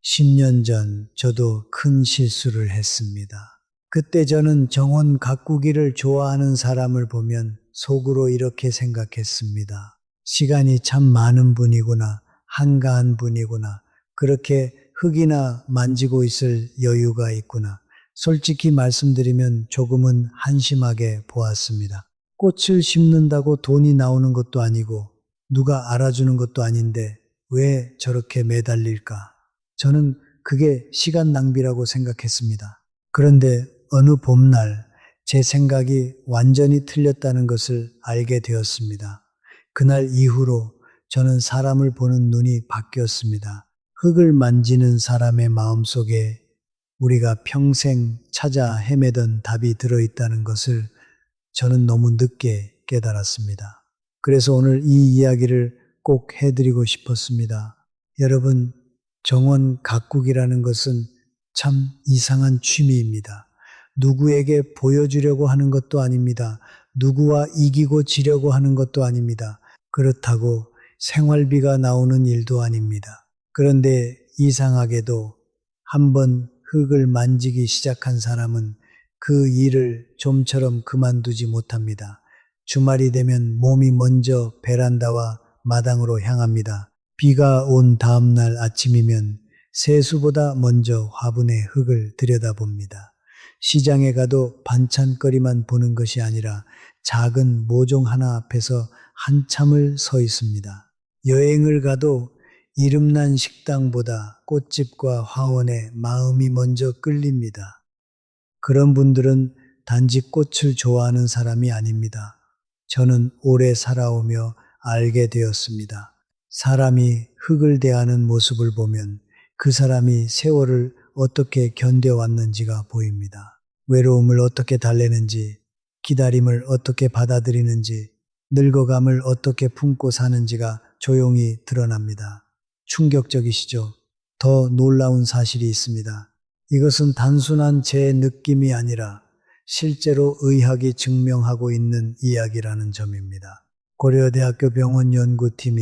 10년 전 저도 큰 실수를 했습니다. 그때 저는 정원 가꾸기를 좋아하는 사람을 보면 속으로 이렇게 생각했습니다. 시간이 참 많은 분이구나, 한가한 분이구나, 그렇게 흙이나 만지고 있을 여유가 있구나. 솔직히 말씀드리면 조금은 한심하게 보았습니다. 꽃을 심는다고 돈이 나오는 것도 아니고 누가 알아주는 것도 아닌데 왜 저렇게 매달릴까? 저는 그게 시간 낭비라고 생각했습니다. 그런데 어느 봄날 제 생각이 완전히 틀렸다는 것을 알게 되었습니다. 그날 이후로 저는 사람을 보는 눈이 바뀌었습니다. 흙을 만지는 사람의 마음속에 우리가 평생 찾아 헤매던 답이 들어있다는 것을 저는 너무 늦게 깨달았습니다. 그래서 오늘 이 이야기를 꼭 해드리고 싶었습니다. 여러분, 정원 가꾸기라는 것은 참 이상한 취미입니다. 누구에게 보여주려고 하는 것도 아닙니다. 누구와 이기고 지려고 하는 것도 아닙니다. 그렇다고 생활비가 나오는 일도 아닙니다. 그런데 이상하게도 한번 흙을 만지기 시작한 사람은 그 일을 좀처럼 그만두지 못합니다. 주말이 되면 몸이 먼저 베란다와 마당으로 향합니다. 비가 온 다음 날 아침이면 세수보다 먼저 화분에 흙을 들여다봅니다. 시장에 가도 반찬거리만 보는 것이 아니라 작은 모종 하나 앞에서 한참을 서 있습니다. 여행을 가도 이름난 식당보다 꽃집과 화원에 마음이 먼저 끌립니다. 그런 분들은 단지 꽃을 좋아하는 사람이 아닙니다. 저는 오래 살아오며 알게 되었습니다. 사람이 흙을 대하는 모습을 보면 그 사람이 세월을 어떻게 견뎌왔는지가 보입니다. 외로움을 어떻게 달래는지, 기다림을 어떻게 받아들이는지, 늙어감을 어떻게 품고 사는지가 조용히 드러납니다. 충격적이시죠? 더 놀라운 사실이 있습니다. 이것은 단순한 제 느낌이 아니라 실제로 의학이 증명하고 있는 이야기라는 점입니다. 고려대학교 병원 연구팀이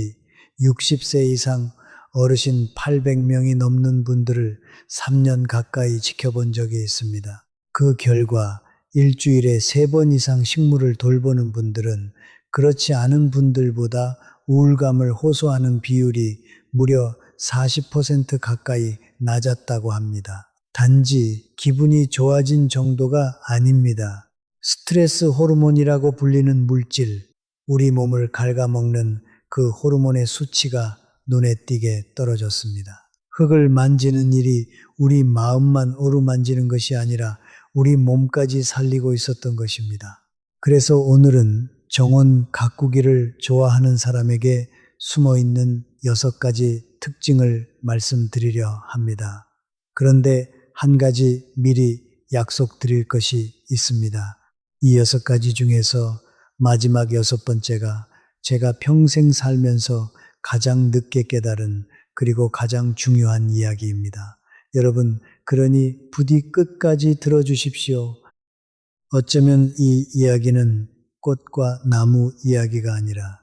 60세 이상 어르신 800명이 넘는 분들을 3년 가까이 지켜본 적이 있습니다. 그 결과 일주일에 3번 이상 식물을 돌보는 분들은 그렇지 않은 분들보다 우울감을 호소하는 비율이 무려 40% 가까이 낮았다고 합니다. 단지 기분이 좋아진 정도가 아닙니다. 스트레스 호르몬이라고 불리는 물질, 우리 몸을 갉아먹는 그 호르몬의 수치가 눈에 띄게 떨어졌습니다. 흙을 만지는 일이 우리 마음만 어루만지는 것이 아니라 우리 몸까지 살리고 있었던 것입니다. 그래서 오늘은 정원 가꾸기를 좋아하는 사람에게 숨어있는 6가지 특징을 말씀드리려 합니다. 그런데 한 가지 미리 약속드릴 것이 있습니다. 이 6가지 중에서 마지막 6번째가 제가 평생 살면서 가장 늦게 깨달은 그리고 가장 중요한 이야기입니다. 여러분, 그러니 부디 끝까지 들어주십시오. 어쩌면 이 이야기는 꽃과 나무 이야기가 아니라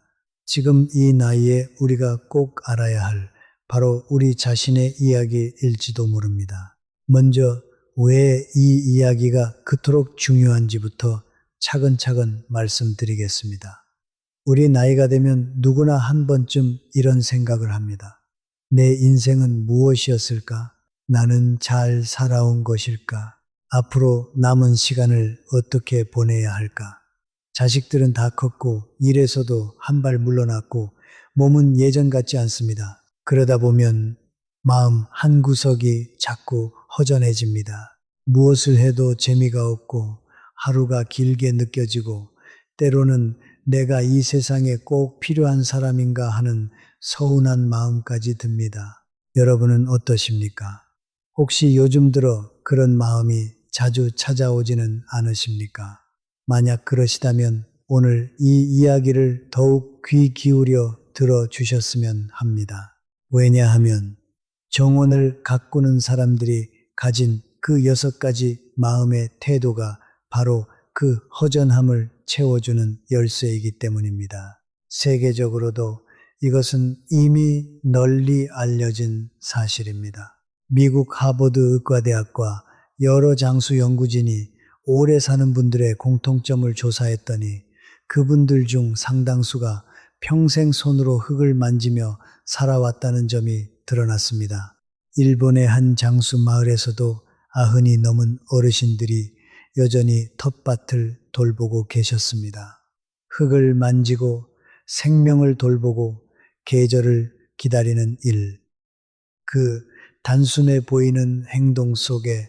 지금 이 나이에 우리가 꼭 알아야 할 바로 우리 자신의 이야기일지도 모릅니다. 먼저 왜 이 이야기가 그토록 중요한지부터 차근차근 말씀드리겠습니다. 우리 나이가 되면 누구나 한 번쯤 이런 생각을 합니다. 내 인생은 무엇이었을까? 나는 잘 살아온 것일까? 앞으로 남은 시간을 어떻게 보내야 할까? 자식들은 다 컸고 일에서도 한 발 물러났고 몸은 예전 같지 않습니다. 그러다 보면 마음 한 구석이 자꾸 허전해집니다. 무엇을 해도 재미가 없고 하루가 길게 느껴지고 때로는 내가 이 세상에 꼭 필요한 사람인가 하는 서운한 마음까지 듭니다. 여러분은 어떠십니까? 혹시 요즘 들어 그런 마음이 자주 찾아오지는 않으십니까? 만약 그러시다면 오늘 이 이야기를 더욱 귀 기울여 들어주셨으면 합니다. 왜냐하면 정원을 가꾸는 사람들이 가진 그 6가지 마음의 태도가 바로 그 허전함을 채워주는 열쇠이기 때문입니다. 세계적으로도 이것은 이미 널리 알려진 사실입니다. 미국 하버드 의과대학과 여러 장수 연구진이 오래 사는 분들의 공통점을 조사했더니 그분들 중 상당수가 평생 손으로 흙을 만지며 살아왔다는 점이 드러났습니다. 일본의 한 장수 마을에서도 90이 넘은 어르신들이 여전히 텃밭을 돌보고 계셨습니다. 흙을 만지고 생명을 돌보고 계절을 기다리는 일. 그 단순해 보이는 행동 속에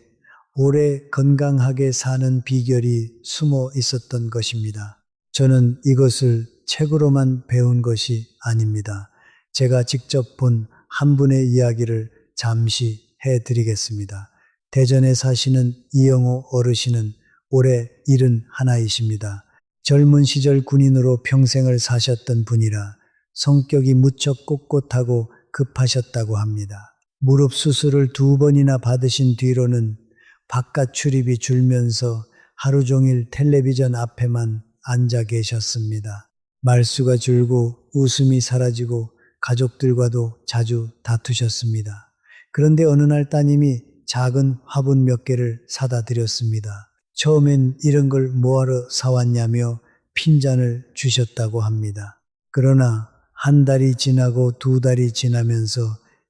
오래 건강하게 사는 비결이 숨어 있었던 것입니다. 저는 이것을 책으로만 배운 것이 아닙니다. 제가 직접 본 한 분의 이야기를 잠시 해드리겠습니다. 대전에 사시는 이영호 어르신은 올해 71이십니다. 젊은 시절 군인으로 평생을 사셨던 분이라 성격이 무척 꼿꼿하고 급하셨다고 합니다. 무릎 수술을 2번이나 받으신 뒤로는 바깥 출입이 줄면서 하루 종일 텔레비전 앞에만 앉아 계셨습니다. 말수가 줄고 웃음이 사라지고 가족들과도 자주 다투셨습니다. 그런데 어느 날 따님이 작은 화분 몇 개를 사다 드렸습니다. 처음엔 이런 걸 뭐하러 사왔냐며 핀잔을 주셨다고 합니다. 그러나 한 달이 지나고 2달이 지나면서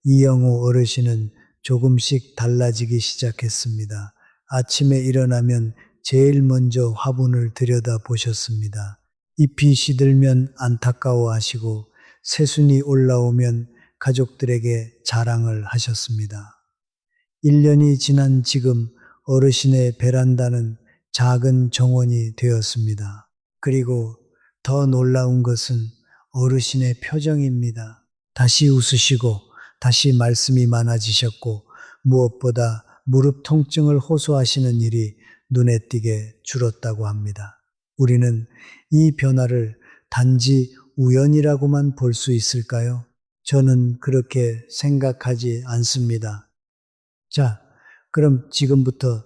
이영호 어르신은 조금씩 달라지기 시작했습니다. 아침에 일어나면 제일 먼저 화분을 들여다 보셨습니다. 잎이 시들면 안타까워하시고 새순이 올라오면 가족들에게 자랑을 하셨습니다. 1년이 지난 지금 어르신의 베란다는 작은 정원이 되었습니다. 그리고 더 놀라운 것은 어르신의 표정입니다. 다시 웃으시고 다시 말씀이 많아지셨고 무엇보다 무릎 통증을 호소하시는 일이 눈에 띄게 줄었다고 합니다. 우리는 이 변화를 단지 우연이라고만 볼 수 있을까요? 저는 그렇게 생각하지 않습니다. 자, 그럼 지금부터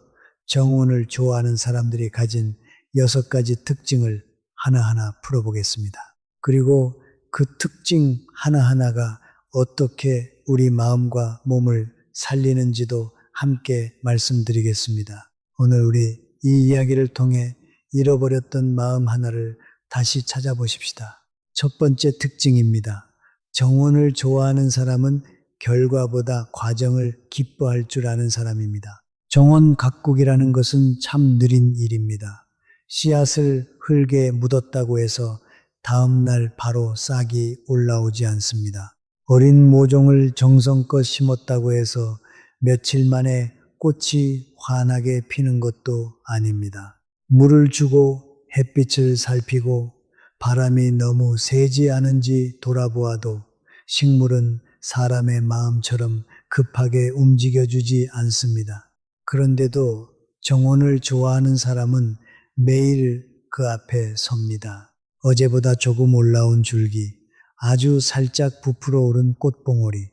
정원을 좋아하는 사람들이 가진 6가지 특징을 하나하나 풀어보겠습니다. 그리고 그 특징 하나하나가 어떻게 우리 마음과 몸을 살리는지도 함께 말씀드리겠습니다. 오늘 우리 이 이야기를 통해 잃어버렸던 마음 하나를 다시 찾아보십시다. 첫 번째 특징입니다. 정원을 좋아하는 사람은 결과보다 과정을 기뻐할 줄 아는 사람입니다. 정원 가꾸기라는 것은 참 느린 일입니다. 씨앗을 흙에 묻었다고 해서 다음 날 바로 싹이 올라오지 않습니다. 어린 모종을 정성껏 심었다고 해서 며칠 만에 꽃이 환하게 피는 것도 아닙니다. 물을 주고 햇빛을 살피고 바람이 너무 세지 않은지 돌아보아도 식물은 사람의 마음처럼 급하게 움직여주지 않습니다. 그런데도 정원을 좋아하는 사람은 매일 그 앞에 섭니다. 어제보다 조금 올라온 줄기, 아주 살짝 부풀어 오른 꽃봉오리,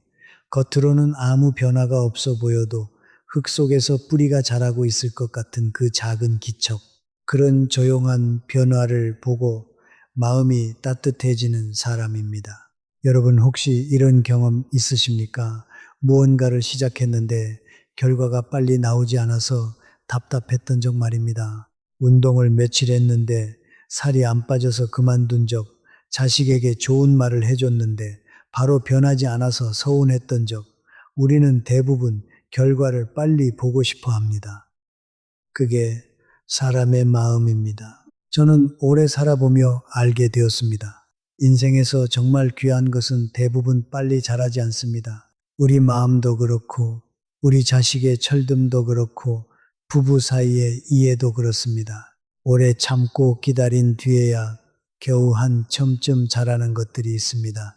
겉으로는 아무 변화가 없어 보여도 흙 속에서 뿌리가 자라고 있을 것 같은 그 작은 기척, 그런 조용한 변화를 보고 마음이 따뜻해지는 사람입니다. 여러분 혹시 이런 경험 있으십니까? 무언가를 시작했는데 결과가 빨리 나오지 않아서 답답했던 적 말입니다. 운동을 며칠 했는데 살이 안 빠져서 그만둔 적, 자식에게 좋은 말을 해줬는데 바로 변하지 않아서 서운했던 적, 우리는 대부분 결과를 빨리 보고 싶어 합니다. 그게 사람의 마음입니다. 저는 오래 살아보며 알게 되었습니다. 인생에서 정말 귀한 것은 대부분 빨리 자라지 않습니다. 우리 마음도 그렇고, 우리 자식의 철듦도 그렇고, 부부 사이의 이해도 그렇습니다. 오래 참고 기다린 뒤에야 겨우 한 첨쯤 자라는 것들이 있습니다.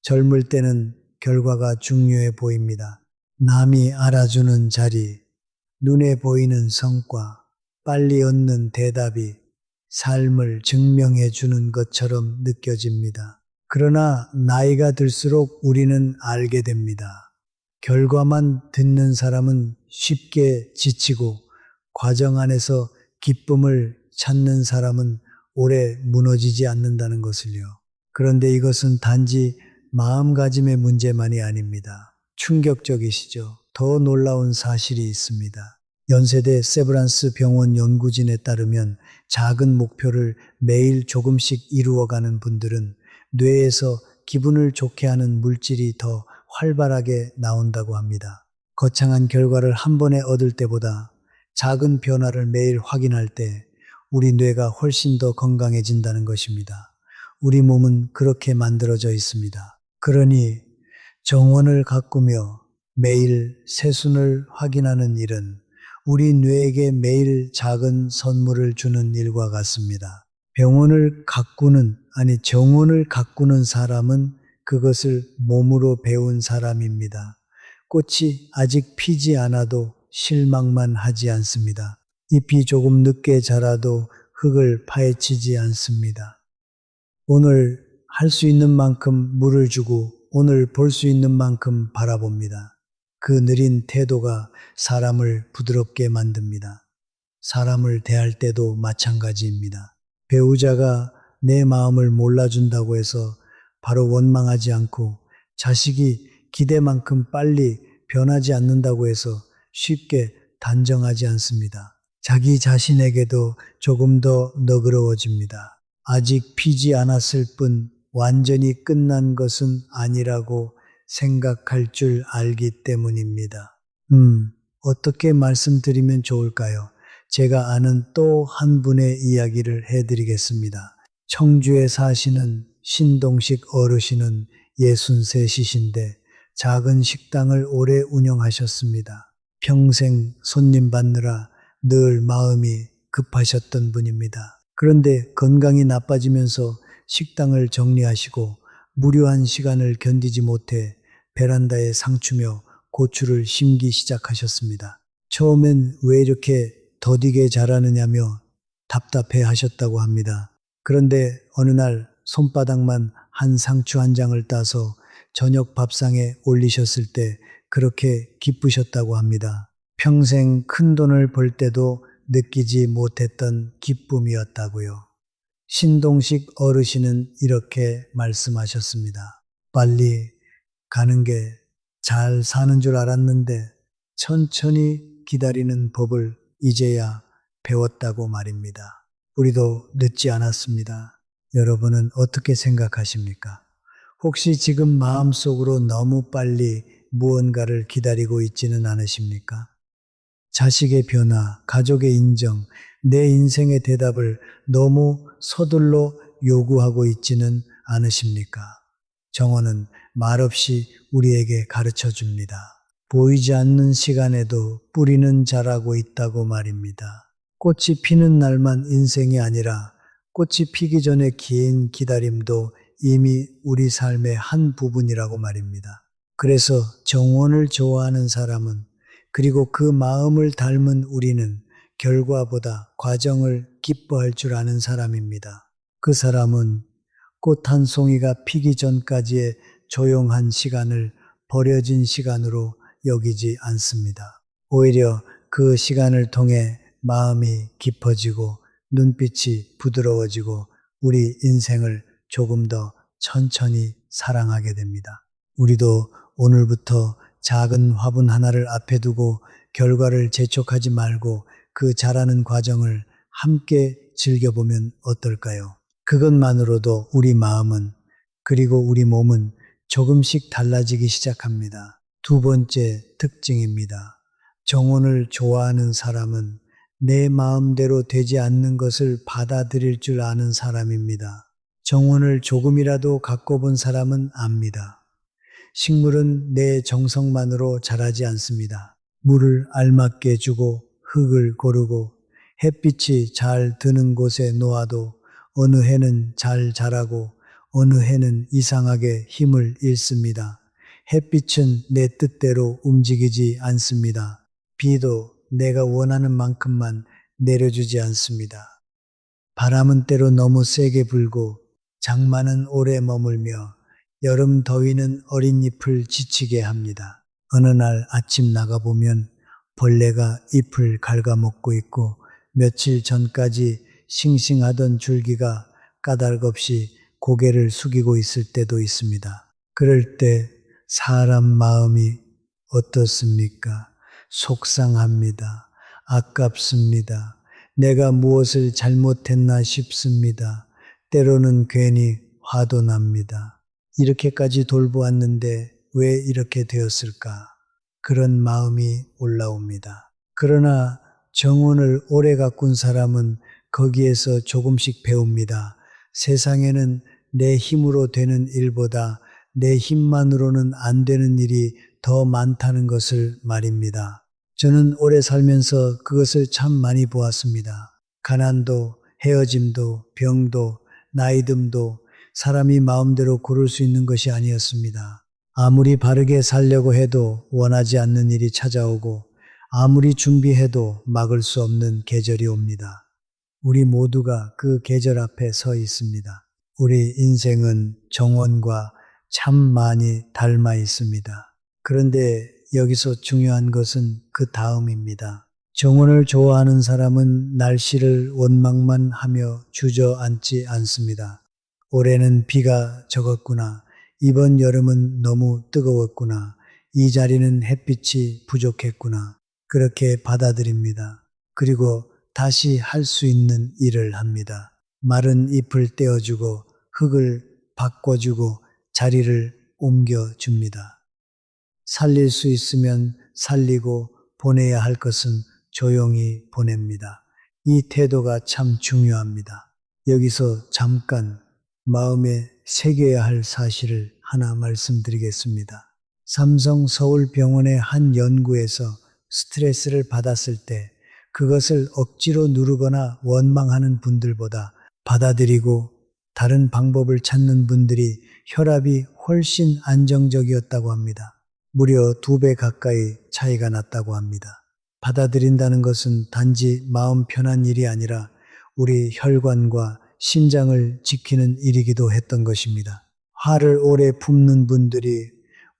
젊을 때는 결과가 중요해 보입니다. 남이 알아주는 자리, 눈에 보이는 성과, 빨리 얻는 대답이 삶을 증명해 주는 것처럼 느껴집니다. 그러나 나이가 들수록 우리는 알게 됩니다. 결과만 듣는 사람은 쉽게 지치고 과정 안에서 기쁨을 찾는 사람은 오래 무너지지 않는다는 것을요. 그런데 이것은 단지 마음가짐의 문제만이 아닙니다. 충격적이시죠? 더 놀라운 사실이 있습니다. 연세대 세브란스 병원 연구진에 따르면 작은 목표를 매일 조금씩 이루어가는 분들은 뇌에서 기분을 좋게 하는 물질이 더 활발하게 나온다고 합니다. 거창한 결과를 한 번에 얻을 때보다 작은 변화를 매일 확인할 때 우리 뇌가 훨씬 더 건강해진다는 것입니다. 우리 몸은 그렇게 만들어져 있습니다. 그러니 정원을 가꾸며 매일 새순을 확인하는 일은 우리 뇌에게 매일 작은 선물을 주는 일과 같습니다. 정원을 가꾸는 사람은 그것을 몸으로 배운 사람입니다. 꽃이 아직 피지 않아도 실망만 하지 않습니다. 잎이 조금 늦게 자라도 흙을 파헤치지 않습니다. 오늘 할 수 있는 만큼 물을 주고 오늘 볼 수 있는 만큼 바라봅니다. 그 느린 태도가 사람을 부드럽게 만듭니다. 사람을 대할 때도 마찬가지입니다. 배우자가 내 마음을 몰라준다고 해서 바로 원망하지 않고 자식이 기대만큼 빨리 변하지 않는다고 해서 쉽게 단정하지 않습니다. 자기 자신에게도 조금 더 너그러워집니다. 아직 피지 않았을 뿐 완전히 끝난 것은 아니라고 생각할 줄 알기 때문입니다. 어떻게 말씀드리면 좋을까요? 제가 아는 또 한 분의 이야기를 해드리겠습니다. 청주에 사시는 신동식 어르신은 63이신데 작은 식당을 오래 운영하셨습니다. 평생 손님 받느라 늘 마음이 급하셨던 분입니다. 그런데 건강이 나빠지면서 식당을 정리하시고 무료한 시간을 견디지 못해 베란다에 상추며 고추를 심기 시작하셨습니다. 처음엔 왜 이렇게 더디게 자라느냐며 답답해 하셨다고 합니다. 그런데 어느 날 손바닥만 한 상추 한 장을 따서 저녁 밥상에 올리셨을 때 그렇게 기쁘셨다고 합니다. 평생 큰 돈을 벌 때도 느끼지 못했던 기쁨이었다고요. 신동식 어르신은 이렇게 말씀하셨습니다. 빨리 가는 게 잘 사는 줄 알았는데 천천히 기다리는 법을 이제야 배웠다고 말입니다. 우리도 늦지 않았습니다. 여러분은 어떻게 생각하십니까? 혹시 지금 마음속으로 너무 빨리 무언가를 기다리고 있지는 않으십니까? 자식의 변화, 가족의 인정, 내 인생의 대답을 너무 서둘러 요구하고 있지는 않으십니까? 정원은 말없이 우리에게 가르쳐 줍니다. 보이지 않는 시간에도 뿌리는 자라고 있다고 말입니다. 꽃이 피는 날만 인생이 아니라 꽃이 피기 전에 긴 기다림도 이미 우리 삶의 한 부분이라고 말입니다. 그래서 정원을 좋아하는 사람은 그리고 그 마음을 닮은 우리는 결과보다 과정을 기뻐할 줄 아는 사람입니다. 그 사람은 꽃 한 송이가 피기 전까지의 조용한 시간을 버려진 시간으로 여기지 않습니다. 오히려 그 시간을 통해 마음이 깊어지고 눈빛이 부드러워지고 우리 인생을 조금 더 천천히 사랑하게 됩니다. 우리도 오늘부터 작은 화분 하나를 앞에 두고 결과를 재촉하지 말고 그 자라는 과정을 함께 즐겨보면 어떨까요? 그것만으로도 우리 마음은 그리고 우리 몸은 조금씩 달라지기 시작합니다. 두 번째 특징입니다. 정원을 좋아하는 사람은 내 마음대로 되지 않는 것을 받아들일 줄 아는 사람입니다. 정원을 조금이라도 가꿔본 사람은 압니다. 식물은 내 정성만으로 자라지 않습니다. 물을 알맞게 주고 흙을 고르고 햇빛이 잘 드는 곳에 놓아도 어느 해는 잘 자라고 어느 해는 이상하게 힘을 잃습니다. 햇빛은 내 뜻대로 움직이지 않습니다. 비도 내가 원하는 만큼만 내려주지 않습니다. 바람은 때로 너무 세게 불고 장마는 오래 머물며 여름 더위는 어린 잎을 지치게 합니다. 어느 날 아침 나가보면 벌레가 잎을 갉아먹고 있고 며칠 전까지 싱싱하던 줄기가 까닭없이 고개를 숙이고 있을 때도 있습니다. 그럴 때 사람 마음이 어떻습니까? 속상합니다. 아깝습니다. 내가 무엇을 잘못했나 싶습니다. 때로는 괜히 화도 납니다. 이렇게까지 돌보았는데 왜 이렇게 되었을까? 그런 마음이 올라옵니다. 그러나 정원을 오래 가꾼 사람은 거기에서 조금씩 배웁니다. 세상에는 내 힘으로 되는 일보다 내 힘만으로는 안 되는 일이 더 많다는 것을 말입니다. 저는 오래 살면서 그것을 참 많이 보았습니다. 가난도, 헤어짐도, 병도, 나이듦도 사람이 마음대로 고를 수 있는 것이 아니었습니다. 아무리 바르게 살려고 해도 원하지 않는 일이 찾아오고 아무리 준비해도 막을 수 없는 계절이 옵니다. 우리 모두가 그 계절 앞에 서 있습니다. 우리 인생은 정원과 참 많이 닮아 있습니다. 그런데 여기서 중요한 것은 그 다음입니다. 정원을 좋아하는 사람은 날씨를 원망만 하며 주저앉지 않습니다. 올해는 비가 적었구나. 이번 여름은 너무 뜨거웠구나. 이 자리는 햇빛이 부족했구나. 그렇게 받아들입니다. 그리고 다시 할 수 있는 일을 합니다. 마른 잎을 떼어주고 흙을 바꿔주고 자리를 옮겨줍니다. 살릴 수 있으면 살리고 보내야 할 것은 조용히 보냅니다. 이 태도가 참 중요합니다. 여기서 잠깐 마음에 새겨야 할 사실을 하나 말씀드리겠습니다. 삼성 서울병원의 한 연구에서 스트레스를 받았을 때 그것을 억지로 누르거나 원망하는 분들보다 받아들이고 다른 방법을 찾는 분들이 혈압이 훨씬 안정적이었다고 합니다. 무려 2배 가까이 차이가 났다고 합니다. 받아들인다는 것은 단지 마음 편한 일이 아니라 우리 혈관과 심장을 지키는 일이기도 했던 것입니다. 화를 오래 품는 분들이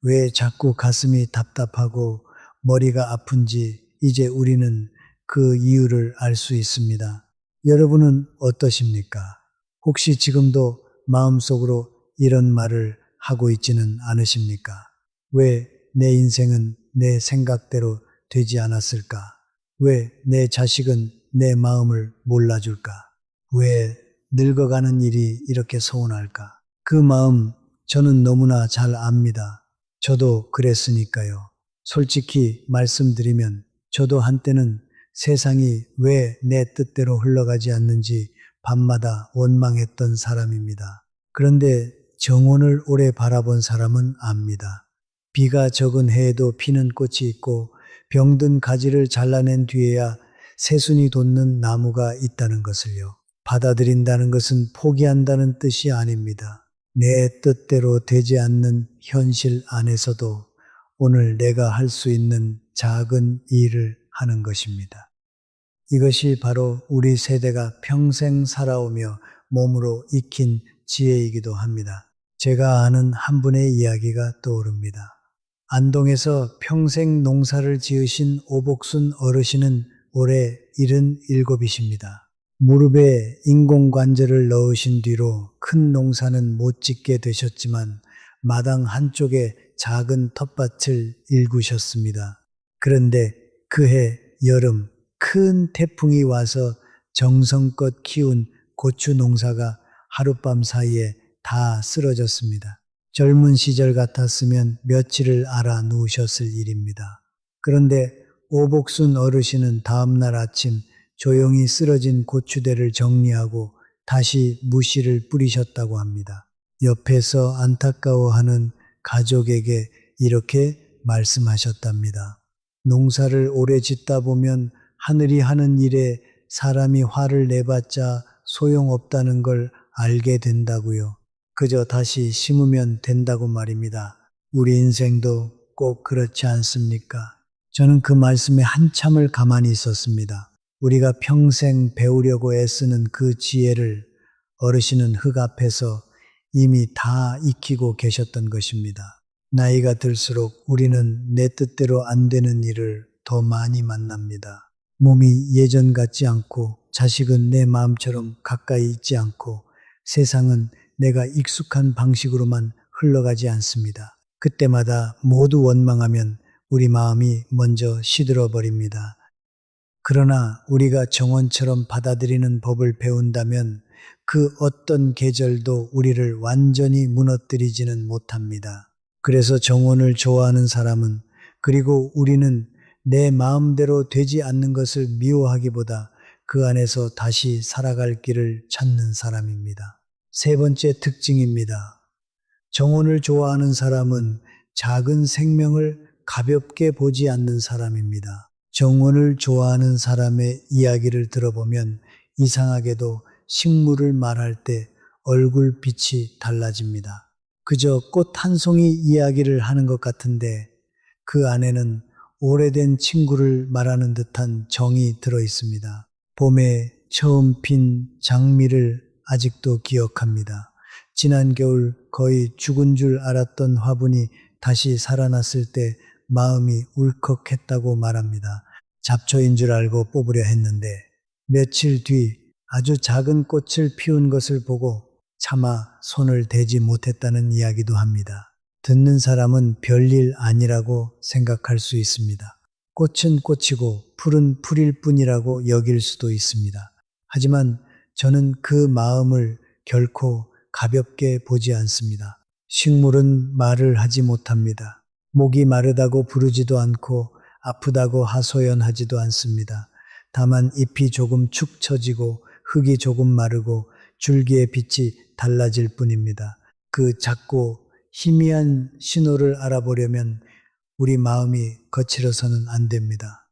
왜 자꾸 가슴이 답답하고 머리가 아픈지 이제 우리는 그 이유를 알 수 있습니다. 여러분은 어떠십니까? 혹시 지금도 마음속으로 이런 말을 하고 있지는 않으십니까? 왜 내 인생은 내 생각대로 되지 않았을까? 왜 내 자식은 내 마음을 몰라줄까? 왜 늙어가는 일이 이렇게 서운할까? 그 마음 저는 너무나 잘 압니다. 저도 그랬으니까요. 솔직히 말씀드리면 저도 한때는 세상이 왜 내 뜻대로 흘러가지 않는지 밤마다 원망했던 사람입니다. 그런데 정원을 오래 바라본 사람은 압니다. 비가 적은 해에도 피는 꽃이 있고 병든 가지를 잘라낸 뒤에야 새순이 돋는 나무가 있다는 것을요. 받아들인다는 것은 포기한다는 뜻이 아닙니다. 내 뜻대로 되지 않는 현실 안에서도 오늘 내가 할 수 있는 작은 일을 하는 것입니다. 이것이 바로 우리 세대가 평생 살아오며 몸으로 익힌 지혜이기도 합니다. 제가 아는 한 분의 이야기가 떠오릅니다. 안동에서 평생 농사를 지으신 오복순 어르신은 올해 77이십니다. 무릎에 인공관절을 넣으신 뒤로 큰 농사는 못 짓게 되셨지만 마당 한쪽에 작은 텃밭을 일구셨습니다. 그런데 그해 여름 큰 태풍이 와서 정성껏 키운 고추 농사가 하룻밤 사이에 다 쓰러졌습니다. 젊은 시절 같았으면 며칠을 알아 누우셨을 일입니다. 그런데 오복순 어르신은 다음날 아침 조용히 쓰러진 고추대를 정리하고 다시 무씨를 뿌리셨다고 합니다. 옆에서 안타까워하는 가족에게 이렇게 말씀하셨답니다. 농사를 오래 짓다 보면 하늘이 하는 일에 사람이 화를 내봤자 소용없다는 걸 알게 된다고요. 그저 다시 심으면 된다고 말입니다. 우리 인생도 꼭 그렇지 않습니까? 저는 그 말씀에 한참을 가만히 있었습니다. 우리가 평생 배우려고 애쓰는 그 지혜를 어르신은 흙 앞에서 이미 다 익히고 계셨던 것입니다. 나이가 들수록 우리는 내 뜻대로 안 되는 일을 더 많이 만납니다. 몸이 예전 같지 않고 자식은 내 마음처럼 가까이 있지 않고 세상은 내가 익숙한 방식으로만 흘러가지 않습니다. 그때마다 모두 원망하면 우리 마음이 먼저 시들어 버립니다. 그러나 우리가 정원처럼 받아들이는 법을 배운다면 그 어떤 계절도 우리를 완전히 무너뜨리지는 못합니다. 그래서 정원을 좋아하는 사람은, 그리고 우리는 내 마음대로 되지 않는 것을 미워하기보다 그 안에서 다시 살아갈 길을 찾는 사람입니다. 세 번째 특징입니다. 정원을 좋아하는 사람은 작은 생명을 가볍게 보지 않는 사람입니다. 정원을 좋아하는 사람의 이야기를 들어보면 이상하게도 식물을 말할 때 얼굴빛이 달라집니다. 그저 꽃 한 송이 이야기를 하는 것 같은데 그 안에는 오래된 친구를 말하는 듯한 정이 들어 있습니다. 봄에 처음 핀 장미를 아직도 기억합니다. 지난 겨울 거의 죽은 줄 알았던 화분이 다시 살아났을 때 마음이 울컥했다고 말합니다. 잡초인 줄 알고 뽑으려 했는데 며칠 뒤 아주 작은 꽃을 피운 것을 보고 차마 손을 대지 못했다는 이야기도 합니다. 듣는 사람은 별일 아니라고 생각할 수 있습니다. 꽃은 꽃이고 풀은 풀일 뿐이라고 여길 수도 있습니다. 하지만 저는 그 마음을 결코 가볍게 보지 않습니다. 식물은 말을 하지 못합니다. 목이 마르다고 부르지도 않고 아프다고 하소연하지도 않습니다. 다만 잎이 조금 축 처지고 흙이 조금 마르고 줄기의 빛이 달라질 뿐입니다. 그 작고 희미한 신호를 알아보려면 우리 마음이 거칠어서는 안 됩니다.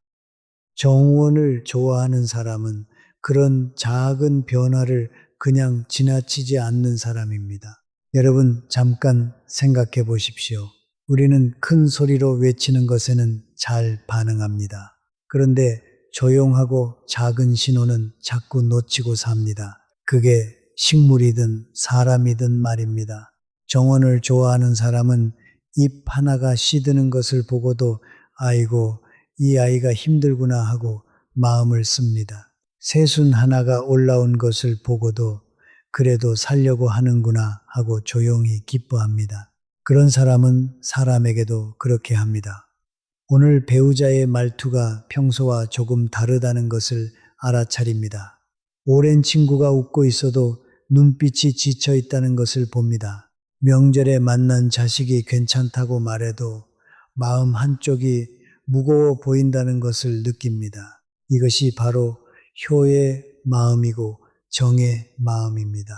정원을 좋아하는 사람은 그런 작은 변화를 그냥 지나치지 않는 사람입니다. 여러분, 잠깐 생각해 보십시오. 우리는 큰 소리로 외치는 것에는 잘 반응합니다. 그런데 조용하고 작은 신호는 자꾸 놓치고 삽니다. 그게 식물이든 사람이든 말입니다. 정원을 좋아하는 사람은 잎 하나가 시드는 것을 보고도 아이고, 이 아이가 힘들구나 하고 마음을 씁니다. 새순 하나가 올라온 것을 보고도 그래도 살려고 하는구나 하고 조용히 기뻐합니다. 그런 사람은 사람에게도 그렇게 합니다. 오늘 배우자의 말투가 평소와 조금 다르다는 것을 알아차립니다. 오랜 친구가 웃고 있어도 눈빛이 지쳐 있다는 것을 봅니다. 명절에 만난 자식이 괜찮다고 말해도 마음 한쪽이 무거워 보인다는 것을 느낍니다. 이것이 바로 효의 마음이고 정의 마음입니다.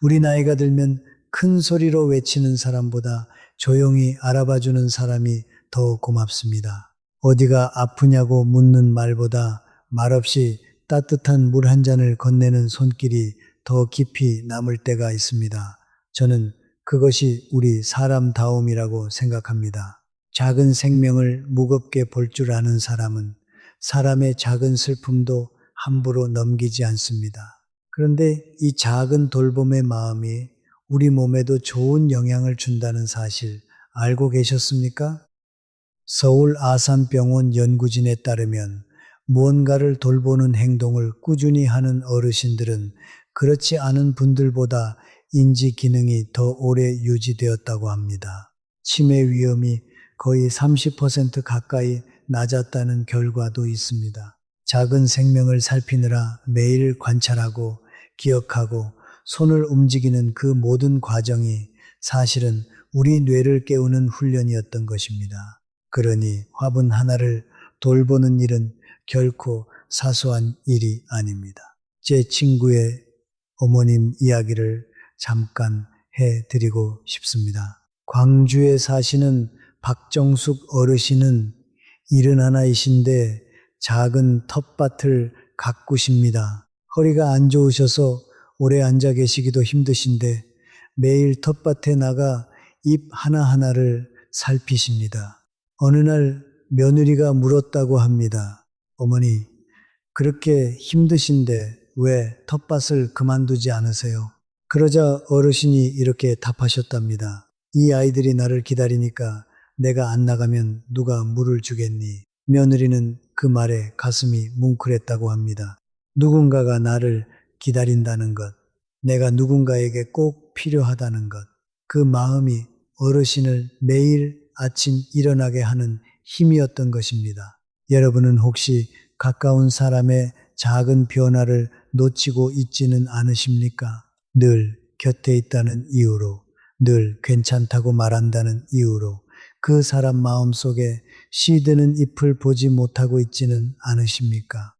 우리 나이가 들면 큰 소리로 외치는 사람보다 조용히 알아봐주는 사람이 더 고맙습니다. 어디가 아프냐고 묻는 말보다 말없이 따뜻한 물 한 잔을 건네는 손길이 더 깊이 남을 때가 있습니다. 저는 그것이 우리 사람다움이라고 생각합니다. 작은 생명을 무겁게 볼 줄 아는 사람은 사람의 작은 슬픔도 함부로 넘기지 않습니다. 그런데 이 작은 돌봄의 마음이 우리 몸에도 좋은 영향을 준다는 사실 알고 계셨습니까? 서울 아산병원 연구진에 따르면 무언가를 돌보는 행동을 꾸준히 하는 어르신들은 그렇지 않은 분들보다 인지 기능이 더 오래 유지되었다고 합니다. 치매 위험이 거의 30% 가까이 낮았다는 결과도 있습니다. 작은 생명을 살피느라 매일 관찰하고 기억하고 손을 움직이는 그 모든 과정이 사실은 우리 뇌를 깨우는 훈련이었던 것입니다. 그러니 화분 하나를 돌보는 일은 결코 사소한 일이 아닙니다. 제 친구의 어머님 이야기를 잠깐 해드리고 싶습니다. 광주에 사시는 박정숙 어르신은 71이신데 작은 텃밭을 가꾸십니다. 허리가 안 좋으셔서 오래 앉아 계시기도 힘드신데 매일 텃밭에 나가 잎 하나하나를 살피십니다. 어느 날 며느리가 물었다고 합니다. 어머니, 그렇게 힘드신데 왜 텃밭을 그만두지 않으세요? 그러자 어르신이 이렇게 답하셨답니다. 이 아이들이 나를 기다리니까 내가 안 나가면 누가 물을 주겠니? 며느리는 그 말에 가슴이 뭉클했다고 합니다. 누군가가 나를 기다린다는 것, 내가 누군가에게 꼭 필요하다는 것, 그 마음이 어르신을 매일 아침 일어나게 하는 힘이었던 것입니다. 여러분은 혹시 가까운 사람의 작은 변화를 놓치고 있지는 않으십니까? 늘 곁에 있다는 이유로, 늘 괜찮다고 말한다는 이유로 그 사람 마음속에 시드는 잎을 보지 못하고 있지는 않으십니까?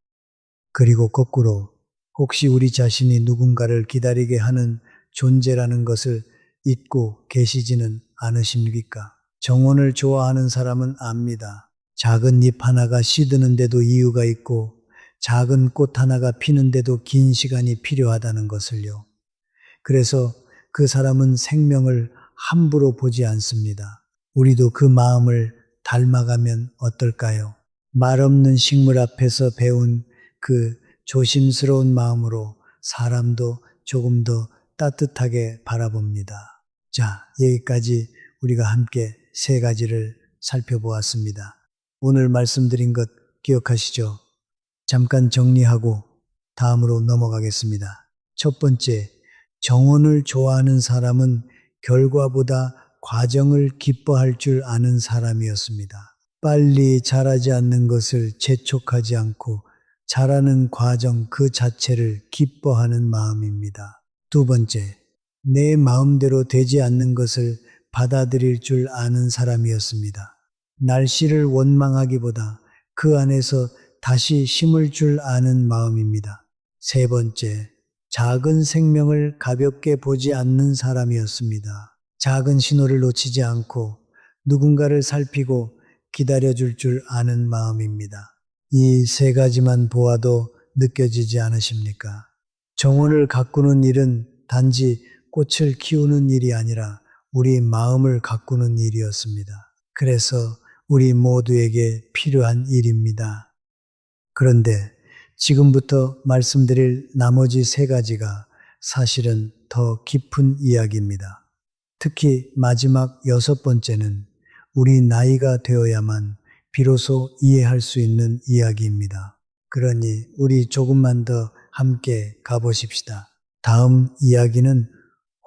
그리고 거꾸로 혹시 우리 자신이 누군가를 기다리게 하는 존재라는 것을 잊고 계시지는 않으십니까? 정원을 좋아하는 사람은 압니다. 작은 잎 하나가 시드는데도 이유가 있고 작은 꽃 하나가 피는데도 긴 시간이 필요하다는 것을요. 그래서 그 사람은 생명을 함부로 보지 않습니다. 우리도 그 마음을 닮아가면 어떨까요? 말 없는 식물 앞에서 배운 그 조심스러운 마음으로 사람도 조금 더 따뜻하게 바라봅니다. 자, 여기까지 우리가 함께 세 가지를 살펴보았습니다. 오늘 말씀드린 것 기억하시죠? 잠깐 정리하고 다음으로 넘어가겠습니다. 첫 번째, 정원을 좋아하는 사람은 결과보다 과정을 기뻐할 줄 아는 사람이었습니다. 빨리 자라지 않는 것을 재촉하지 않고 자라는 과정 그 자체를 기뻐하는 마음입니다. 두 번째, 내 마음대로 되지 않는 것을 받아들일 줄 아는 사람이었습니다. 날씨를 원망하기보다 그 안에서 다시 심을 줄 아는 마음입니다. 세 번째, 작은 생명을 가볍게 보지 않는 사람이었습니다. 작은 신호를 놓치지 않고 누군가를 살피고 기다려줄 줄 아는 마음입니다. 이 세 가지만 보아도 느껴지지 않으십니까? 정원을 가꾸는 일은 단지 꽃을 키우는 일이 아니라 우리 마음을 가꾸는 일이었습니다. 그래서 우리 모두에게 필요한 일입니다. 그런데 지금부터 말씀드릴 나머지 세 가지가 사실은 더 깊은 이야기입니다. 특히 마지막 여섯 번째는 우리 나이가 되어야만 비로소 이해할 수 있는 이야기입니다. 그러니 우리 조금만 더 함께 가보십시다. 다음 이야기는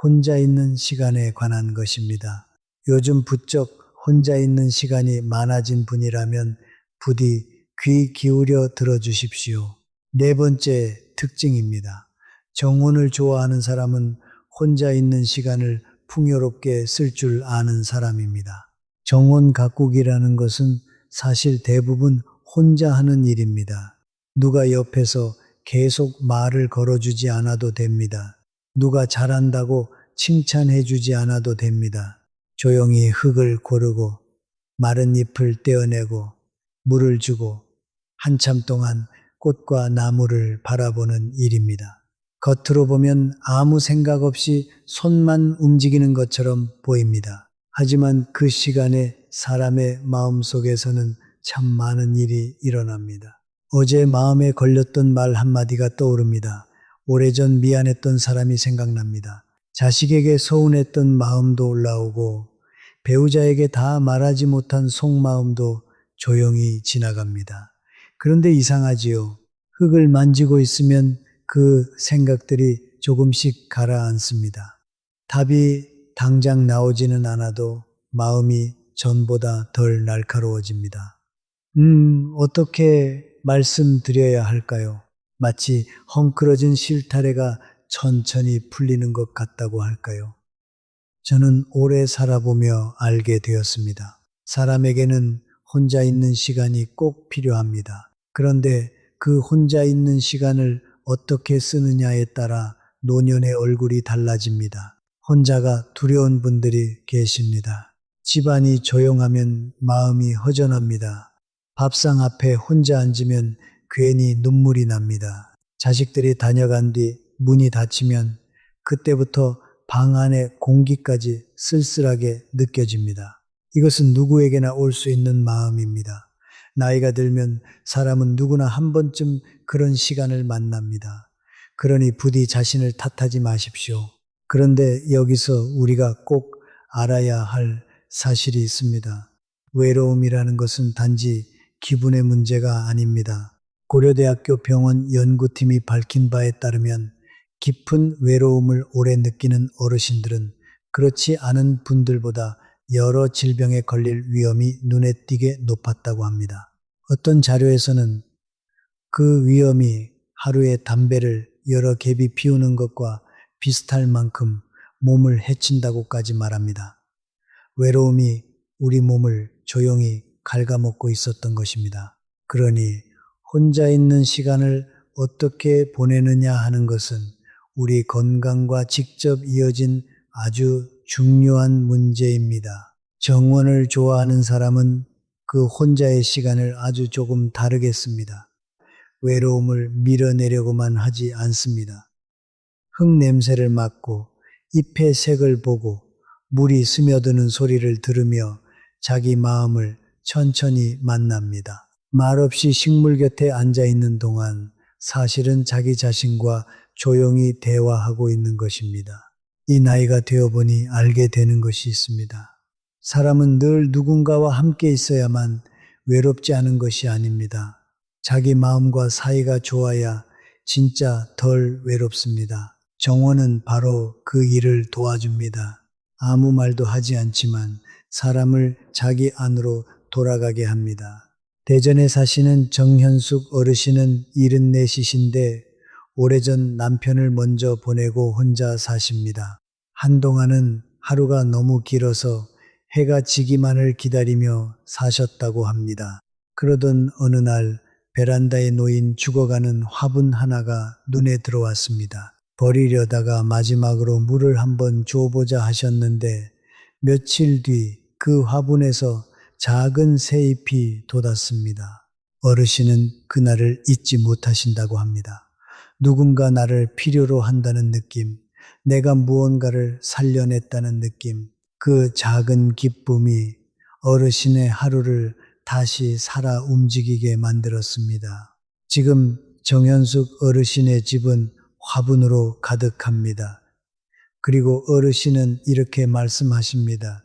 혼자 있는 시간에 관한 것입니다. 요즘 부쩍 혼자 있는 시간이 많아진 분이라면 부디 귀 기울여 들어주십시오. 네 번째 특징입니다. 정원을 좋아하는 사람은 혼자 있는 시간을 풍요롭게 쓸 줄 아는 사람입니다. 정원 가꾸기라는 것은 사실 대부분 혼자 하는 일입니다. 누가 옆에서 계속 말을 걸어주지 않아도 됩니다. 누가 잘한다고 칭찬해 주지 않아도 됩니다. 조용히 흙을 고르고 마른 잎을 떼어내고 물을 주고 한참 동안 꽃과 나무를 바라보는 일입니다. 겉으로 보면 아무 생각 없이 손만 움직이는 것처럼 보입니다. 하지만 그 시간에 사람의 마음속에서는 참 많은 일이 일어납니다. 어제 마음에 걸렸던 말 한마디가 떠오릅니다. 오래전 미안했던 사람이 생각납니다. 자식에게 서운했던 마음도 올라오고 배우자에게 다 말하지 못한 속마음도 조용히 지나갑니다. 그런데 이상하지요. 흙을 만지고 있으면 그 생각들이 조금씩 가라앉습니다. 답이 당장 나오지는 않아도 마음이 전보다 덜 날카로워집니다. 어떻게 말씀드려야 할까요? 마치 헝클어진 실타래가 천천히 풀리는 것 같다고 할까요? 저는 오래 살아보며 알게 되었습니다. 사람에게는 혼자 있는 시간이 꼭 필요합니다. 그런데 그 혼자 있는 시간을 어떻게 쓰느냐에 따라 노년의 얼굴이 달라집니다. 혼자가 두려운 분들이 계십니다. 집안이 조용하면 마음이 허전합니다. 밥상 앞에 혼자 앉으면 괜히 눈물이 납니다. 자식들이 다녀간 뒤 문이 닫히면 그때부터 방 안의 공기까지 쓸쓸하게 느껴집니다. 이것은 누구에게나 올 수 있는 마음입니다. 나이가 들면 사람은 누구나 한 번쯤 그런 시간을 만납니다. 그러니 부디 자신을 탓하지 마십시오. 그런데 여기서 우리가 꼭 알아야 할 사실이 있습니다. 외로움이라는 것은 단지 기분의 문제가 아닙니다. 고려대학교 병원 연구팀이 밝힌 바에 따르면 깊은 외로움을 오래 느끼는 어르신들은 그렇지 않은 분들보다 여러 질병에 걸릴 위험이 눈에 띄게 높았다고 합니다. 어떤 자료에서는 그 위험이 하루에 담배를 여러 갭이 피우는 것과 비슷할 만큼 몸을 해친다고까지 말합니다. 외로움이 우리 몸을 조용히 갉아먹고 있었던 것입니다. 그러니 혼자 있는 시간을 어떻게 보내느냐 하는 것은 우리 건강과 직접 이어진 아주 중요한 문제입니다. 정원을 좋아하는 사람은 그 혼자의 시간을 아주 조금 다르게 씁니다. 외로움을 밀어내려고만 하지 않습니다. 흙 냄새를 맡고 잎의 색을 보고 물이 스며드는 소리를 들으며 자기 마음을 천천히 만납니다. 말없이 식물 곁에 앉아 있는 동안 사실은 자기 자신과 조용히 대화하고 있는 것입니다. 이 나이가 되어보니 알게 되는 것이 있습니다. 사람은 늘 누군가와 함께 있어야만 외롭지 않은 것이 아닙니다. 자기 마음과 사이가 좋아야 진짜 덜 외롭습니다. 정원은 바로 그 일을 도와줍니다. 아무 말도 하지 않지만 사람을 자기 안으로 돌아가게 합니다. 대전에 사시는 정현숙 어르신은 74이신데 오래전 남편을 먼저 보내고 혼자 사십니다. 한동안은 하루가 너무 길어서 해가 지기만을 기다리며 사셨다고 합니다. 그러던 어느 날 베란다에 놓인 죽어가는 화분 하나가 눈에 들어왔습니다. 버리려다가 마지막으로 물을 한번 줘보자 하셨는데 며칠 뒤 그 화분에서 작은 새잎이 돋았습니다. 어르신은 그날을 잊지 못하신다고 합니다. 누군가 나를 필요로 한다는 느낌, 내가 무언가를 살려냈다는 느낌, 그 작은 기쁨이 어르신의 하루를 다시 살아 움직이게 만들었습니다. 지금 정현숙 어르신의 집은 화분으로 가득합니다. 그리고 어르신은 이렇게 말씀하십니다.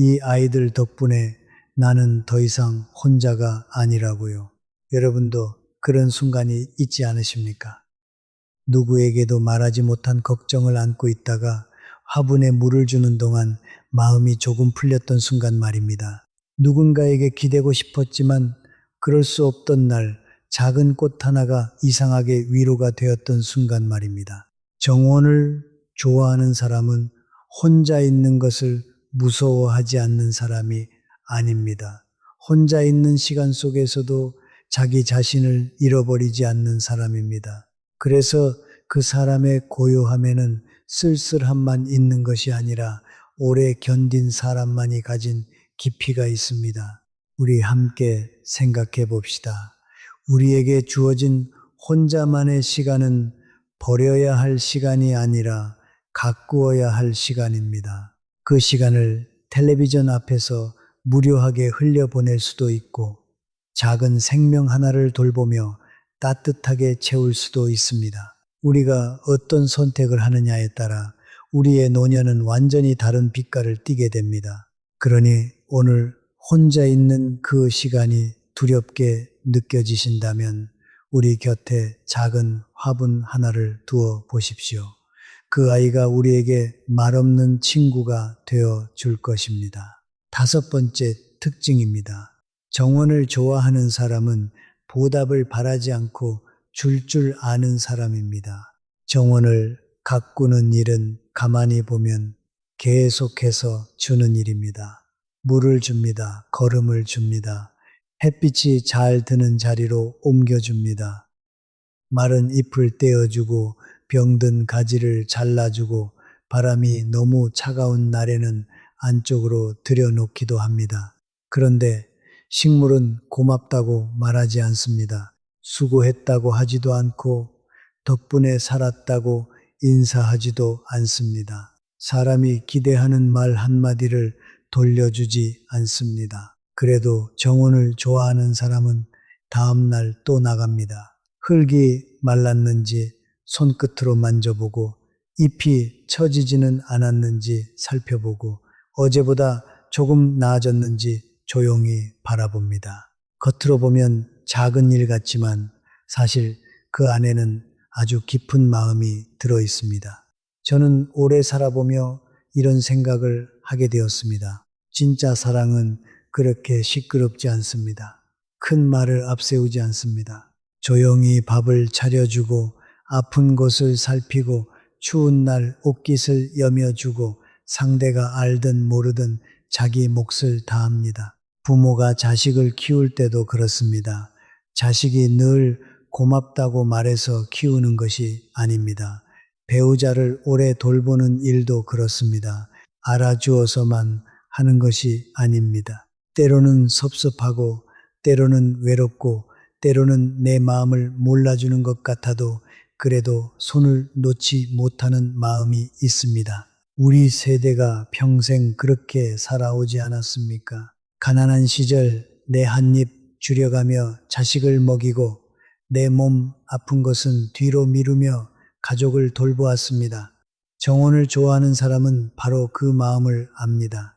이 아이들 덕분에 나는 더 이상 혼자가 아니라고요. 여러분도 그런 순간이 있지 않으십니까? 누구에게도 말하지 못한 걱정을 안고 있다가 화분에 물을 주는 동안 마음이 조금 풀렸던 순간 말입니다. 누군가에게 기대고 싶었지만 그럴 수 없던 날 작은 꽃 하나가 이상하게 위로가 되었던 순간 말입니다. 정원을 좋아하는 사람은 혼자 있는 것을 무서워하지 않는 사람이 아닙니다. 혼자 있는 시간 속에서도 자기 자신을 잃어버리지 않는 사람입니다. 그래서 그 사람의 고요함에는 쓸쓸함만 있는 것이 아니라 오래 견딘 사람만이 가진 깊이가 있습니다. 우리 함께 생각해 봅시다. 우리에게 주어진 혼자만의 시간은 버려야 할 시간이 아니라 가꾸어야 할 시간입니다. 그 시간을 텔레비전 앞에서 무료하게 흘려보낼 수도 있고 작은 생명 하나를 돌보며 따뜻하게 채울 수도 있습니다. 우리가 어떤 선택을 하느냐에 따라 우리의 노년은 완전히 다른 빛깔을 띠게 됩니다. 그러니 오늘 혼자 있는 그 시간이 두렵게 느껴지신다면 우리 곁에 작은 화분 하나를 두어 보십시오. 그 아이가 우리에게 말없는 친구가 되어 줄 것입니다. 5번째 특징입니다. 정원을 좋아하는 사람은 보답을 바라지 않고 줄 아는 사람입니다. 정원을 가꾸는 일은 가만히 보면 계속해서 주는 일입니다. 물을 줍니다. 거름을 줍니다. 햇빛이 잘 드는 자리로 옮겨줍니다. 마른 잎을 떼어주고 병든 가지를 잘라주고 바람이 너무 차가운 날에는 안쪽으로 들여놓기도 합니다. 그런데 식물은 고맙다고 말하지 않습니다. 수고했다고 하지도 않고 덕분에 살았다고 인사하지도 않습니다. 사람이 기대하는 말 한마디를 돌려주지 않습니다. 그래도 정원을 좋아하는 사람은 다음날 또 나갑니다. 흙이 말랐는지 손끝으로 만져보고 잎이 처지지는 않았는지 살펴보고 어제보다 조금 나아졌는지 조용히 바라봅니다. 겉으로 보면 작은 일 같지만 사실 그 안에는 아주 깊은 마음이 들어 있습니다. 저는 오래 살아보며 이런 생각을 하게 되었습니다. 진짜 사랑은 그렇게 시끄럽지 않습니다. 큰 말을 앞세우지 않습니다. 조용히 밥을 차려주고 아픈 곳을 살피고 추운 날 옷깃을 여며주고 상대가 알든 모르든 자기 몫을 다합니다. 부모가 자식을 키울 때도 그렇습니다. 자식이 늘 고맙다고 말해서 키우는 것이 아닙니다. 배우자를 오래 돌보는 일도 그렇습니다. 알아주어서만 하는 것이 아닙니다. 때로는 섭섭하고, 때로는 외롭고, 때로는 내 마음을 몰라주는 것 같아도 그래도 손을 놓지 못하는 마음이 있습니다. 우리 세대가 평생 그렇게 살아오지 않았습니까? 가난한 시절 내 한 입 줄여가며 자식을 먹이고 내 몸 아픈 것은 뒤로 미루며 가족을 돌보았습니다. 정원을 좋아하는 사람은 바로 그 마음을 압니다.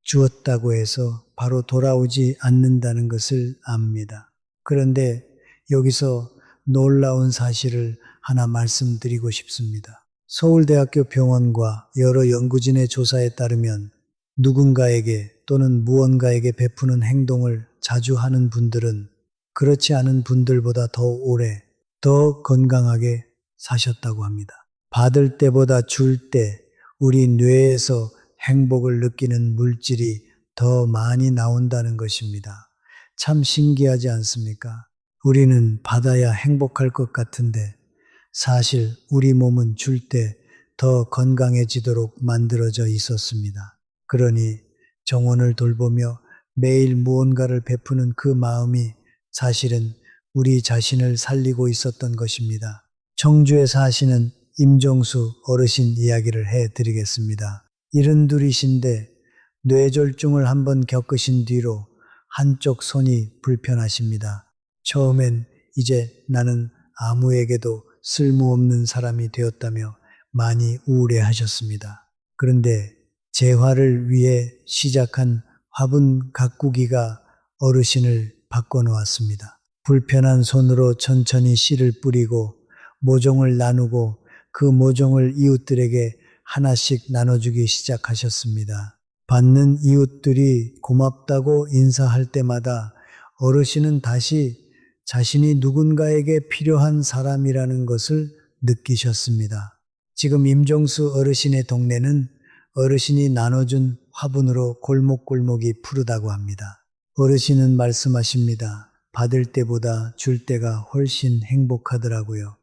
주었다고 해서 바로 돌아오지 않는다는 것을 압니다. 그런데 여기서 놀라운 사실을 하나 말씀드리고 싶습니다. 서울대학교 병원과 여러 연구진의 조사에 따르면 누군가에게 또는 무언가에게 베푸는 행동을 자주 하는 분들은 그렇지 않은 분들보다 더 오래, 더 건강하게 사셨다고 합니다. 받을 때보다 줄 때 우리 뇌에서 행복을 느끼는 물질이 더 많이 나온다는 것입니다. 참 신기하지 않습니까? 우리는 받아야 행복할 것 같은데 사실 우리 몸은 줄 때 더 건강해지도록 만들어져 있었습니다. 그러니 정원을 돌보며 매일 무언가를 베푸는 그 마음이 사실은 우리 자신을 살리고 있었던 것입니다. 청주에 사시는 임종수 어르신 이야기를 해드리겠습니다. 72이신데 뇌졸중을 한번 겪으신 뒤로 한쪽 손이 불편하십니다. 처음엔 이제 나는 아무에게도 쓸모없는 사람이 되었다며 많이 우울해하셨습니다. 그런데 재활을 위해 시작한 화분 가꾸기가 어르신을 바꿔놓았습니다. 불편한 손으로 천천히 씨를 뿌리고 모종을 나누고 그 모종을 이웃들에게 하나씩 나눠주기 시작하셨습니다. 받는 이웃들이 고맙다고 인사할 때마다 어르신은 다시 자신이 누군가에게 필요한 사람이라는 것을 느끼셨습니다. 지금 임종수 어르신의 동네는 어르신이 나눠준 화분으로 골목골목이 푸르다고 합니다. 어르신은 말씀하십니다. 받을 때보다 줄 때가 훨씬 행복하더라고요.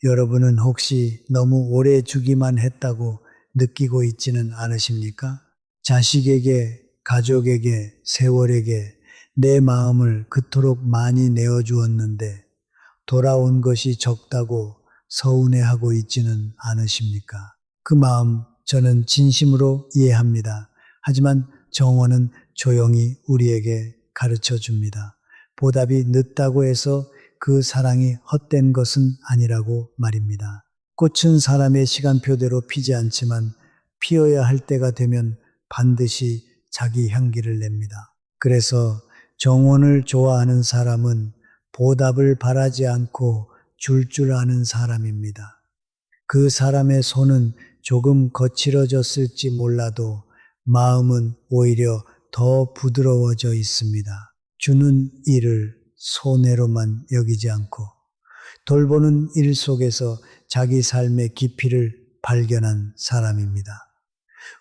여러분은 혹시 너무 오래 주기만 했다고 느끼고 있지는 않으십니까? 자식에게, 가족에게, 세월에게 내 마음을 그토록 많이 내어주었는데 돌아온 것이 적다고 서운해하고 있지는 않으십니까? 그 마음 저는 진심으로 이해합니다. 하지만 정원은 조용히 우리에게 가르쳐 줍니다. 보답이 늦다고 해서 그 사랑이 헛된 것은 아니라고 말입니다. 꽃은 사람의 시간표대로 피지 않지만 피어야 할 때가 되면 반드시 자기 향기를 냅니다. 그래서 정원을 좋아하는 사람은 보답을 바라지 않고 줄 아는 사람입니다. 그 사람의 손은 조금 거칠어졌을지 몰라도 마음은 오히려 더 부드러워져 있습니다. 주는 일을 손해로만 여기지 않고 돌보는 일 속에서 자기 삶의 깊이를 발견한 사람입니다.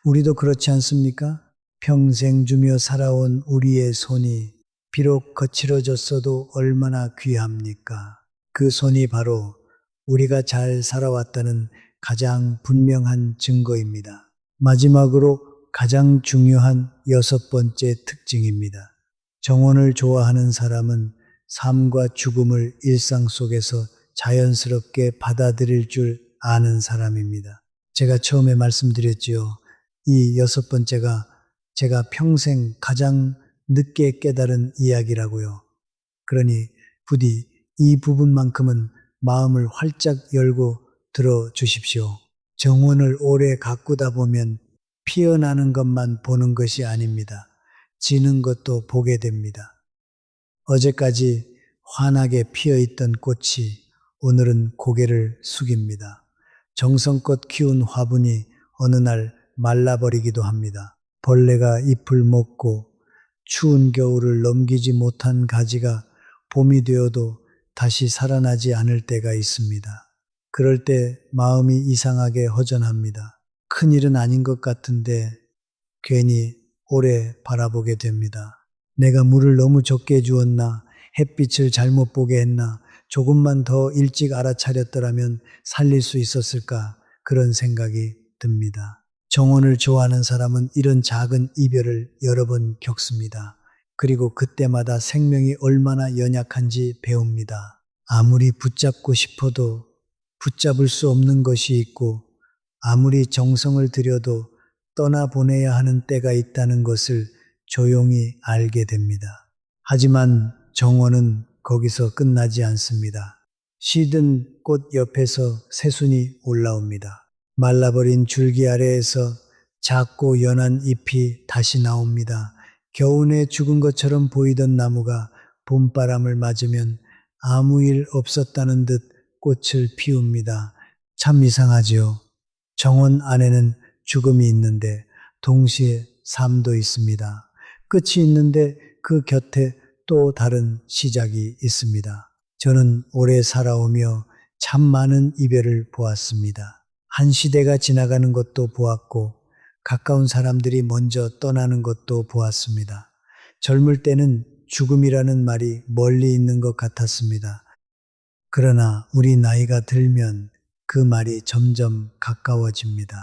우리도 그렇지 않습니까? 평생 주며 살아온 우리의 손이 비록 거칠어졌어도 얼마나 귀합니까? 그 손이 바로 우리가 잘 살아왔다는 가장 분명한 증거입니다. 마지막으로 가장 중요한 6번째 특징입니다. 정원을 좋아하는 사람은 삶과 죽음을 일상 속에서 자연스럽게 받아들일 줄 아는 사람입니다. 제가 처음에 말씀드렸지요. 이 6번째가 제가 평생 가장 늦게 깨달은 이야기라고요. 그러니 부디 이 부분만큼은 마음을 활짝 열고 들어주십시오. 정원을 오래 가꾸다 보면 피어나는 것만 보는 것이 아닙니다. 지는 것도 보게 됩니다. 어제까지 환하게 피어있던 꽃이 오늘은 고개를 숙입니다. 정성껏 키운 화분이 어느 날 말라버리기도 합니다. 벌레가 잎을 먹고 추운 겨울을 넘기지 못한 가지가 봄이 되어도 다시 살아나지 않을 때가 있습니다. 그럴 때 마음이 이상하게 허전합니다. 큰일은 아닌 것 같은데 괜히 오래 바라보게 됩니다. 내가 물을 너무 적게 주었나? 햇빛을 잘못 보게 했나? 조금만 더 일찍 알아차렸더라면 살릴 수 있었을까? 그런 생각이 듭니다. 정원을 좋아하는 사람은 이런 작은 이별을 여러 번 겪습니다. 그리고 그때마다 생명이 얼마나 연약한지 배웁니다. 아무리 붙잡고 싶어도 붙잡을 수 없는 것이 있고 아무리 정성을 들여도 떠나보내야 하는 때가 있다는 것을 조용히 알게 됩니다. 하지만 정원은 거기서 끝나지 않습니다. 시든 꽃 옆에서 새순이 올라옵니다. 말라버린 줄기 아래에서 작고 연한 잎이 다시 나옵니다. 겨우내 죽은 것처럼 보이던 나무가 봄바람을 맞으면 아무 일 없었다는 듯 꽃을 피웁니다. 참 이상하지요. 정원 안에는 죽음이 있는데 동시에 삶도 있습니다. 끝이 있는데 그 곁에 또 다른 시작이 있습니다. 저는 오래 살아오며 참 많은 이별을 보았습니다. 한 시대가 지나가는 것도 보았고 가까운 사람들이 먼저 떠나는 것도 보았습니다. 젊을 때는 죽음이라는 말이 멀리 있는 것 같았습니다. 그러나 우리 나이가 들면 그 말이 점점 가까워집니다.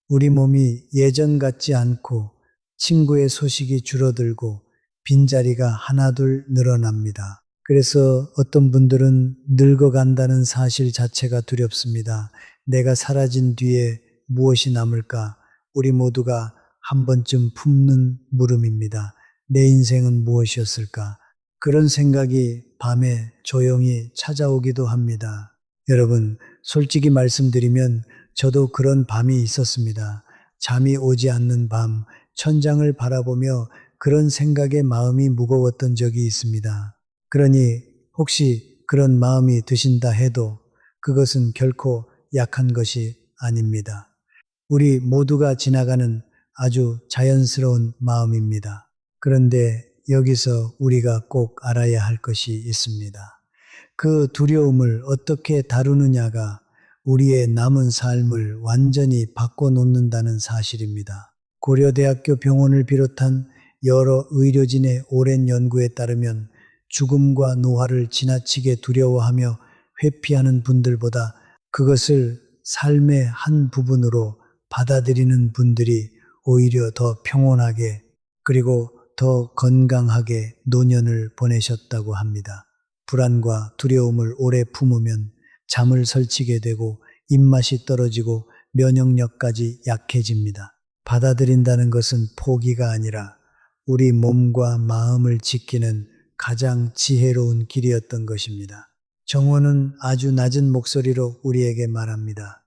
우리 몸이 예전 같지 않고 친구의 소식이 줄어들고 빈자리가 하나둘 늘어납니다. 그래서 어떤 분들은 늙어간다는 사실 자체가 두렵습니다. 내가 사라진 뒤에 무엇이 남을까? 우리 모두가 한 번쯤 품는 물음입니다. 내 인생은 무엇이었을까? 그런 생각이 밤에 조용히 찾아오기도 합니다. 여러분, 솔직히 말씀드리면 저도 그런 밤이 있었습니다. 잠이 오지 않는 밤, 천장을 바라보며 그런 생각에 마음이 무거웠던 적이 있습니다. 그러니 혹시 그런 마음이 드신다 해도 그것은 결코 약한 것이 아닙니다. 우리 모두가 지나가는 아주 자연스러운 마음입니다. 그런데 여기서 우리가 꼭 알아야 할 것이 있습니다. 그 두려움을 어떻게 다루느냐가 우리의 남은 삶을 완전히 바꿔놓는다는 사실입니다. 고려대학교 병원을 비롯한 여러 의료진의 오랜 연구에 따르면 죽음과 노화를 지나치게 두려워하며 회피하는 분들보다 그것을 삶의 한 부분으로 받아들이는 분들이 오히려 더 평온하게 그리고 더 건강하게 노년을 보내셨다고 합니다. 불안과 두려움을 오래 품으면 잠을 설치게 되고 입맛이 떨어지고 면역력까지 약해집니다. 받아들인다는 것은 포기가 아니라 우리 몸과 마음을 지키는 가장 지혜로운 길이었던 것입니다. 정원은 아주 낮은 목소리로 우리에게 말합니다.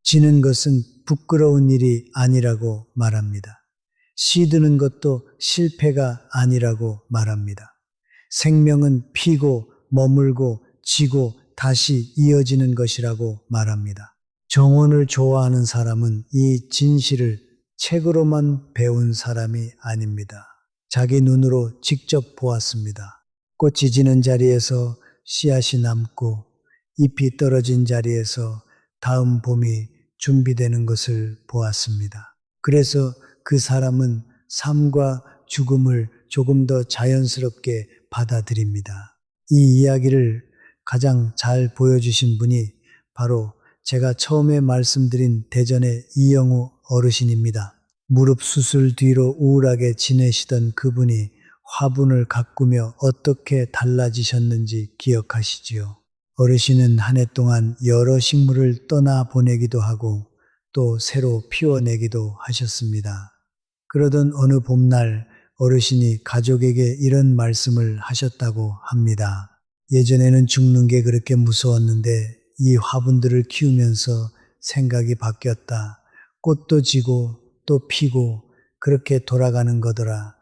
지는 것은 부끄러운 일이 아니라고 말합니다. 시드는 것도 실패가 아니라고 말합니다. 생명은 피고 머물고 지고 다시 이어지는 것이라고 말합니다. 정원을 좋아하는 사람은 이 진실을 책으로만 배운 사람이 아닙니다. 자기 눈으로 직접 보았습니다. 꽃이 지는 자리에서 씨앗이 남고 잎이 떨어진 자리에서 다음 봄이 준비되는 것을 보았습니다. 그래서 그 사람은 삶과 죽음을 조금 더 자연스럽게 받아들입니다. 이 이야기를 가장 잘 보여주신 분이 바로 제가 처음에 말씀드린 대전의 이영우 어르신입니다. 무릎 수술 뒤로 우울하게 지내시던 그분이 화분을 가꾸며 어떻게 달라지셨는지 기억하시지요? 어르신은 한 해 동안 여러 식물을 떠나보내기도 하고 또 새로 피워내기도 하셨습니다. 그러던 어느 봄날 어르신이 가족에게 이런 말씀을 하셨다고 합니다. 예전에는 죽는 게 그렇게 무서웠는데 이 화분들을 키우면서 생각이 바뀌었다. 꽃도 지고 또 피고 그렇게 돌아가는 거더라.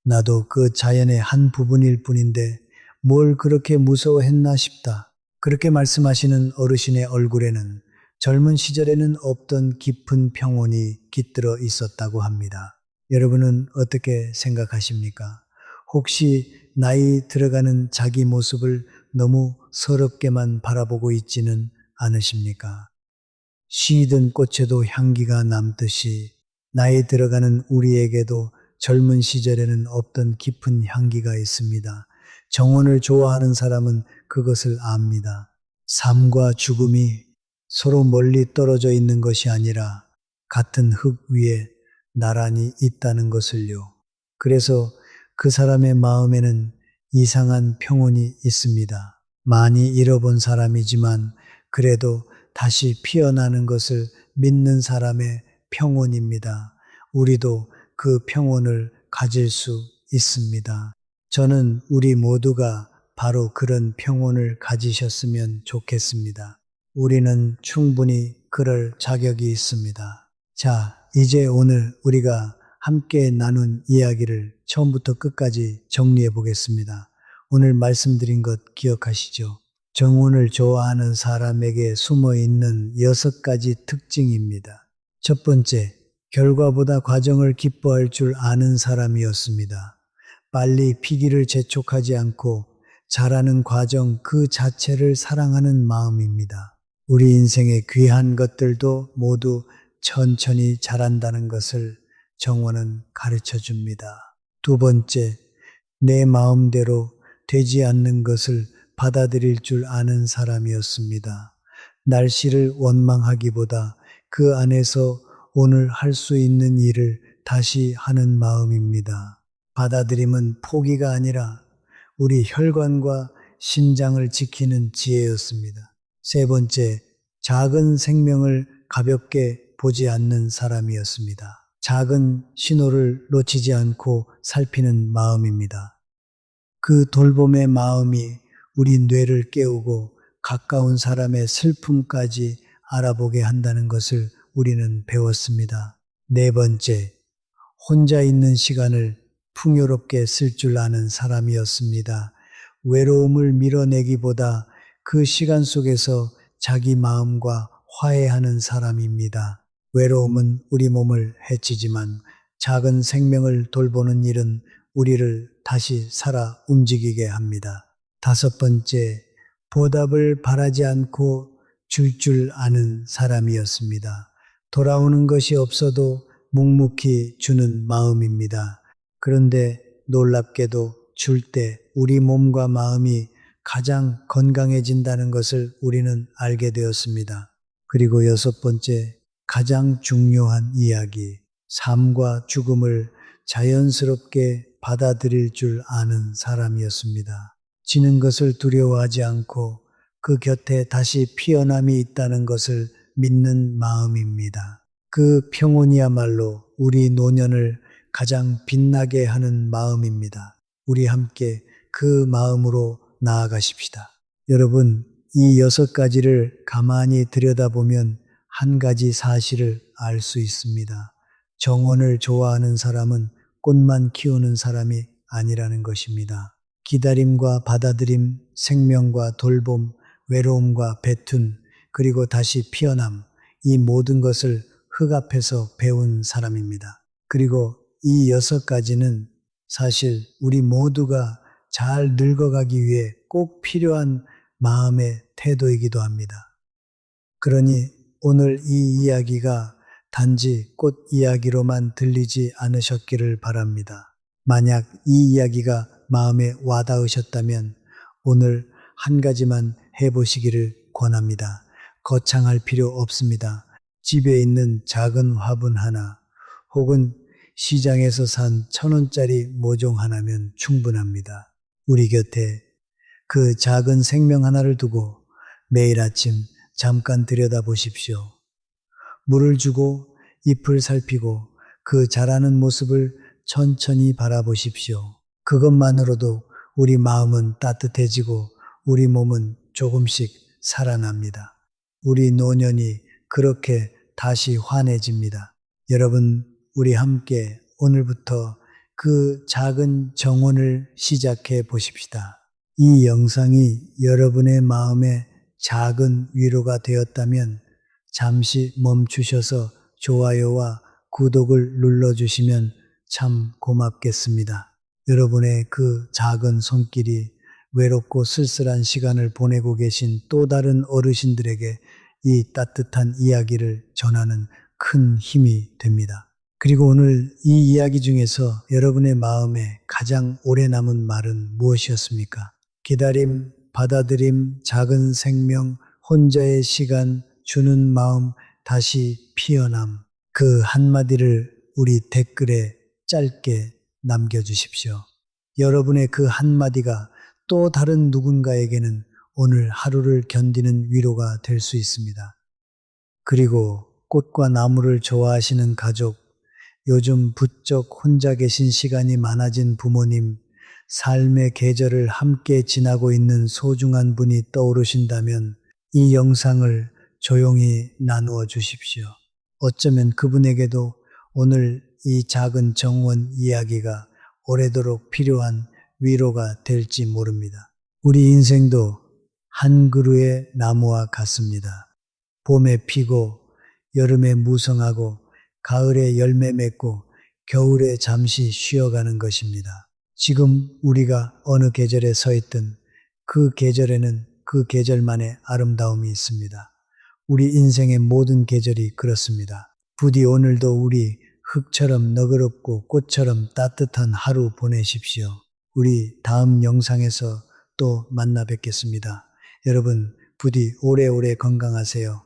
나도 그 자연의 한 부분일 뿐인데 뭘 그렇게 무서워했나 싶다. 그렇게 말씀하시는 어르신의 얼굴에는 젊은 시절에는 없던 깊은 평온이 깃들어 있었다고 합니다. 여러분은 어떻게 생각하십니까? 혹시 나이 들어가는 자기 모습을 너무 서럽게만 바라보고 있지는 않으십니까? 시든 꽃에도 향기가 남듯이 나이 들어가는 우리에게도 젊은 시절에는 없던 깊은 향기가 있습니다. 정원을 좋아하는 사람은 그것을 압니다. 삶과 죽음이 서로 멀리 떨어져 있는 것이 아니라 같은 흙 위에 나란히 있다는 것을요. 그래서 그 사람의 마음에는 이상한 평온이 있습니다. 많이 잃어본 사람이지만 그래도 다시 피어나는 것을 믿는 사람의 평온입니다. 우리도 그 평온을 가질 수 있습니다. 저는 우리 모두가 바로 그런 평온을 가지셨으면 좋겠습니다. 우리는 충분히 그럴 자격이 있습니다. 자, 이제 오늘 우리가 함께 나눈 이야기를 처음부터 끝까지 정리해 보겠습니다. 오늘 말씀드린 것 기억하시죠? 정운을 좋아하는 사람에게 숨어 있는 6가지 특징입니다. 첫 번째, 결과보다 과정을 기뻐할 줄 아는 사람이었습니다. 빨리 피기를 재촉하지 않고 자라는 과정 그 자체를 사랑하는 마음입니다. 우리 인생의 귀한 것들도 모두 천천히 자란다는 것을 정원은 가르쳐 줍니다. 두 번째, 내 마음대로 되지 않는 것을 받아들일 줄 아는 사람이었습니다. 날씨를 원망하기보다 그 안에서 오늘 할 수 있는 일을 다시 하는 마음입니다. 받아들임은 포기가 아니라 우리 혈관과 심장을 지키는 지혜였습니다. 세 번째, 작은 생명을 가볍게 보지 않는 사람이었습니다. 작은 신호를 놓치지 않고 살피는 마음입니다. 그 돌봄의 마음이 우리 뇌를 깨우고 가까운 사람의 슬픔까지 알아보게 한다는 것을 우리는 배웠습니다. 네 번째, 혼자 있는 시간을 풍요롭게 쓸 줄 아는 사람이었습니다. 외로움을 밀어내기보다 그 시간 속에서 자기 마음과 화해하는 사람입니다. 외로움은 우리 몸을 해치지만 작은 생명을 돌보는 일은 우리를 다시 살아 움직이게 합니다. 다섯 번째, 보답을 바라지 않고 줄 아는 사람이었습니다. 돌아오는 것이 없어도 묵묵히 주는 마음입니다. 그런데 놀랍게도 줄 때 우리 몸과 마음이 가장 건강해진다는 것을 우리는 알게 되었습니다. 그리고 여섯 번째, 가장 중요한 이야기, 삶과 죽음을 자연스럽게 받아들일 줄 아는 사람이었습니다. 지는 것을 두려워하지 않고 그 곁에 다시 피어남이 있다는 것을 믿는 마음입니다. 그 평온이야말로 우리 노년을 가장 빛나게 하는 마음입니다. 우리 함께 그 마음으로 나아가십시다. 여러분, 이 6가지를 가만히 들여다보면 한 가지 사실을 알 수 있습니다. 정원을 좋아하는 사람은 꽃만 키우는 사람이 아니라는 것입니다. 기다림과 받아들임, 생명과 돌봄, 외로움과 배툰, 그리고 다시 피어남, 이 모든 것을 흙 앞에서 배운 사람입니다. 그리고 이 6가지는 사실 우리 모두가 잘 늙어가기 위해 꼭 필요한 마음의 태도이기도 합니다. 그러니 오늘 이 이야기가 단지 꽃 이야기로만 들리지 않으셨기를 바랍니다. 만약 이 이야기가 마음에 와닿으셨다면 오늘 한 가지만 해보시기를 권합니다. 거창할 필요 없습니다. 집에 있는 작은 화분 하나 혹은 시장에서 산 1,000원짜리 모종 하나면 충분합니다. 우리 곁에 그 작은 생명 하나를 두고 매일 아침 잠깐 들여다보십시오. 물을 주고 잎을 살피고 그 자라는 모습을 천천히 바라보십시오. 그것만으로도 우리 마음은 따뜻해지고 우리 몸은 조금씩 살아납니다. 우리 노년이 그렇게 다시 환해집니다. 여러분, 우리 함께 오늘부터 그 작은 정원을 시작해 보십시다. 이 영상이 여러분의 마음에 작은 위로가 되었다면 잠시 멈추셔서 좋아요와 구독을 눌러주시면 참 고맙겠습니다. 여러분의 그 작은 손길이 외롭고 쓸쓸한 시간을 보내고 계신 또 다른 어르신들에게 이 따뜻한 이야기를 전하는 큰 힘이 됩니다. 그리고 오늘 이 이야기 중에서 여러분의 마음에 가장 오래 남은 말은 무엇이었습니까? 기다림, 받아들임, 작은 생명, 혼자의 시간, 주는 마음, 다시 피어남. 그 한마디를 우리 댓글에 짧게 남겨주십시오. 여러분의 그 한마디가 또 다른 누군가에게는 오늘 하루를 견디는 위로가 될 수 있습니다. 그리고 꽃과 나무를 좋아하시는 가족, 요즘 부쩍 혼자 계신 시간이 많아진 부모님, 삶의 계절을 함께 지나고 있는 소중한 분이 떠오르신다면 이 영상을 조용히 나누어 주십시오. 어쩌면 그분에게도 오늘 이 작은 정원 이야기가 오래도록 필요한 위로가 될지 모릅니다. 우리 인생도 한 그루의 나무와 같습니다. 봄에 피고 여름에 무성하고 가을에 열매 맺고 겨울에 잠시 쉬어가는 것입니다. 지금 우리가 어느 계절에 서 있든 그 계절에는 그 계절만의 아름다움이 있습니다. 우리 인생의 모든 계절이 그렇습니다. 부디 오늘도 우리 흙처럼 너그럽고 꽃처럼 따뜻한 하루 보내십시오. 우리 다음 영상에서 또 만나 뵙겠습니다. 여러분 부디 오래오래 건강하세요.